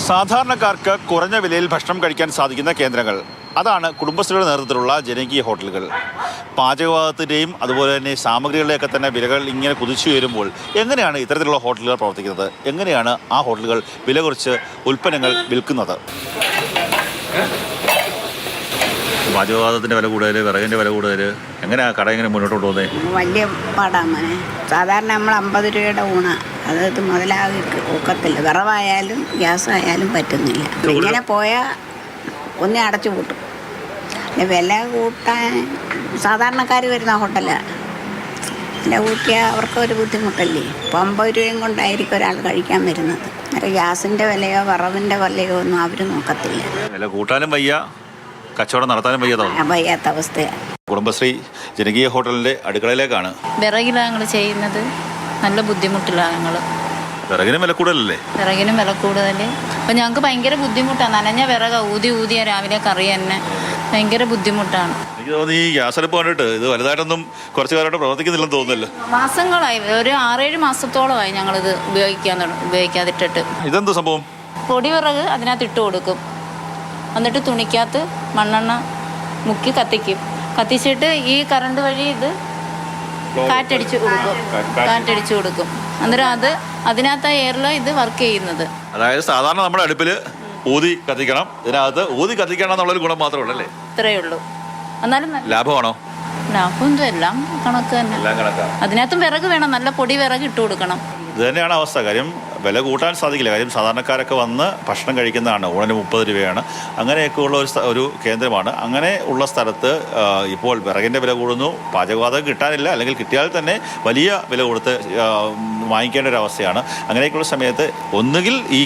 സാധാരണക്കാർക്ക് കുറഞ്ഞ വിലയിൽ ഭക്ഷണം കഴിക്കാൻ സാധിക്കുന്ന കേന്ദ്രങ്ങൾ, അതാണ് കുടുംബശ്രീയുടെ നേതൃത്വത്തിലുള്ള ജനകീയ ഹോട്ടലുകൾ. പാചകവാതത്തിൻ്റെയും അതുപോലെ തന്നെ സാമഗ്രികളുടെയൊക്കെ തന്നെ വിലകൾ ഇങ്ങനെ കുതിച്ചു വരുമ്പോൾ എങ്ങനെയാണ് ഇത്തരത്തിലുള്ള ഹോട്ടലുകൾ പ്രവർത്തിക്കുന്നത്? എങ്ങനെയാണ് ആ ഹോട്ടലുകൾ വില കുറച്ച് ഉൽപ്പന്നങ്ങൾ വിൽക്കുന്നത്? പാചകവാതത്തിൻ്റെ വില കൂടുതൽ, വിറകിൻ്റെ വില കൂടുതൽ, എങ്ങനെയാണ് കട ഇങ്ങനെ മുന്നോട്ട് പോകുന്നത്? വലിയ പാടാണ്. സാധാരണ നമ്മൾ 50 രൂപയുടെ ഊണ, അത് മുതലാകി ഒക്കത്തില്ല. വിറവായാലും ഗ്യാസായാലും പറ്റുന്നില്ല. ഇങ്ങനെ പോയാൽ ഒന്നേ അടച്ചു കൂട്ടും. വില കൂട്ടാൻ സാധാരണക്കാർ വരുന്ന ഹോട്ടലാണ്. വില കൂട്ടിയാൽ അവർക്കൊരു ബുദ്ധിമുട്ടല്ലേ. ഇപ്പോൾ 50 രൂപയും കൊണ്ടായിരിക്കും ഒരാൾ കഴിക്കാൻ വരുന്നത്. ഗ്യാസിൻ്റെ വിലയോ വിറവിൻ്റെ വിലയോ ഒന്നും അവർ നോക്കത്തില്ല. വില കൂട്ടാനും വയ്യ, കച്ചവടം നടത്താനും വയ്യാത്ത അവസ്ഥയാണ്. കുടുംബശ്രീ ജനകീയ ഹോട്ടലിൻ്റെ അടുക്കളയിലേക്കാണ്. വിറകിലാണ് ഞങ്ങൾ ചെയ്യുന്നത്. നല്ല ബുദ്ധിമുട്ടിലാണ് ഞങ്ങൾ. വിറകിനും വില കൂടുതലല്ലേ? വിറകിനും വില കൂടുതൽ. അപ്പം ഞങ്ങൾക്ക് ഭയങ്കര ബുദ്ധിമുട്ടാണ്. നനഞ്ഞ വിറക ഊതിയ രാവിലെ കറി തന്നെ ഭയങ്കര ബുദ്ധിമുട്ടാണ്. എനിക്ക് തോന്നുന്നു ഈ ഗ്യാസ് അടുപ്പ് കണ്ടിട്ട് ഇത് വലുതായിട്ടൊന്നും കുറച്ച് കാലമായിട്ട് പ്രവർത്തിക്കുന്നില്ലെന്ന് തോന്നുന്നല്ലോ. മാസങ്ങളായി, ഒരു 6-7 മാസത്തോളമായി ഞങ്ങളിത് ഉപയോഗിക്കാതിട്ടിട്ട്. ഇതെന്ത് സംഭവം? പൊടി വിറക് അതിനകത്ത് ഇട്ട് കൊടുക്കും. എന്നിട്ട് തുണിക്കകത്ത് മണ്ണെണ്ണ മുക്കി കത്തിച്ചിട്ട് ഈ കറണ്ട് വഴി ഇത് കാറ്റടിച്ചു കൊടുക്കും. അന്നേരം അതിനകത്ത് എയറിൽ ഇത് വർക്ക് ചെയ്യുന്നത്. അതായത് സാധാരണ നമ്മുടെ അടുപ്പിൽ ഊതി കത്തിക്കണം, ഇതിനകത്ത് ഊതി കത്തിക്കണം എന്നുള്ളൊരു ഗുണം മാത്രമേ ഉള്ളൂ. ഇത്രയേ ഉള്ളൂ. എന്നാലും ലാഭമാണോ? ലാഭം എല്ലാം കണക്ക് തന്നെ. അതിനകത്തും വിറക് വേണം, നല്ല പൊടി വിറക് ഇട്ട് കൊടുക്കണം. ഇത് തന്നെയാണ് അവസ്ഥ. കാര്യം വില കൂട്ടാൻ സാധിക്കില്ല. കാര്യം സാധാരണക്കാരൊക്കെ വന്ന് ഭക്ഷണം കഴിക്കുന്നതാണ്. ഊണിന് 30 രൂപയാണ്. അങ്ങനെയൊക്കെ ഉള്ള ഒരു കേന്ദ്രമാണ്. അങ്ങനെ ഉള്ള സ്ഥലത്ത് ഇപ്പോൾ വിറകിൻ്റെ വില കൂടുന്നു, പാചകവാതകം കിട്ടാനില്ല, അല്ലെങ്കിൽ കിട്ടിയാൽ തന്നെ വലിയ വില കൊടുത്ത് വാങ്ങിക്കേണ്ട ഒരു അവസ്ഥയാണ്. അങ്ങനെയൊക്കെയുള്ള സമയത്ത് ഒന്നുകിൽ ഈ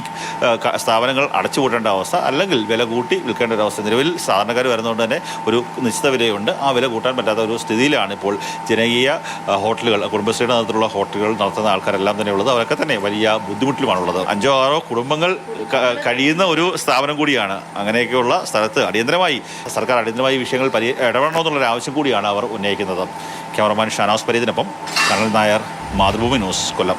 സ്ഥാപനങ്ങൾ അടച്ചുപൂട്ടേണ്ട അവസ്ഥ, അല്ലെങ്കിൽ വില കൂട്ടി വിൽക്കേണ്ട ഒരു അവസ്ഥ. നിലവിൽ സാധാരണക്കാർ വരുന്നതുകൊണ്ട് തന്നെ ഒരു നിശ്ചിത വിലയുണ്ട്. ആ വില കൂട്ടാൻ പറ്റാത്ത ഒരു സ്ഥിതിയിലാണ് ഇപ്പോൾ ജനകീയ ഹോട്ടലുകൾ, കുടുംബശ്രീയുടെ നേതൃത്വത്തിലുള്ള ഹോട്ടലുകൾ നടത്തുന്ന ആൾക്കാരെല്ലാം തന്നെ ഉള്ളത്. അവരൊക്കെ തന്നെ വലിയ ബുദ്ധിമുട്ടിലുമാണുള്ളത്. 5-6 കുടുംബങ്ങൾ കഴിയുന്ന ഒരു സ്ഥാപനം കൂടിയാണ്. അങ്ങനെയൊക്കെയുള്ള സ്ഥലത്ത് സർക്കാർ അടിയന്തരമായി വിഷയങ്ങൾ ഇടപെടണമെന്നുള്ളൊരു ആവശ്യം കൂടിയാണ് അവർ ഉന്നയിക്കുന്നത്. ക്യാമറമാൻ ഷാനവാസ് പരീദിനൊപ്പം കനൽ നായർ, മാതൃഭൂമി ന്യൂസ്, കൊല്ലം.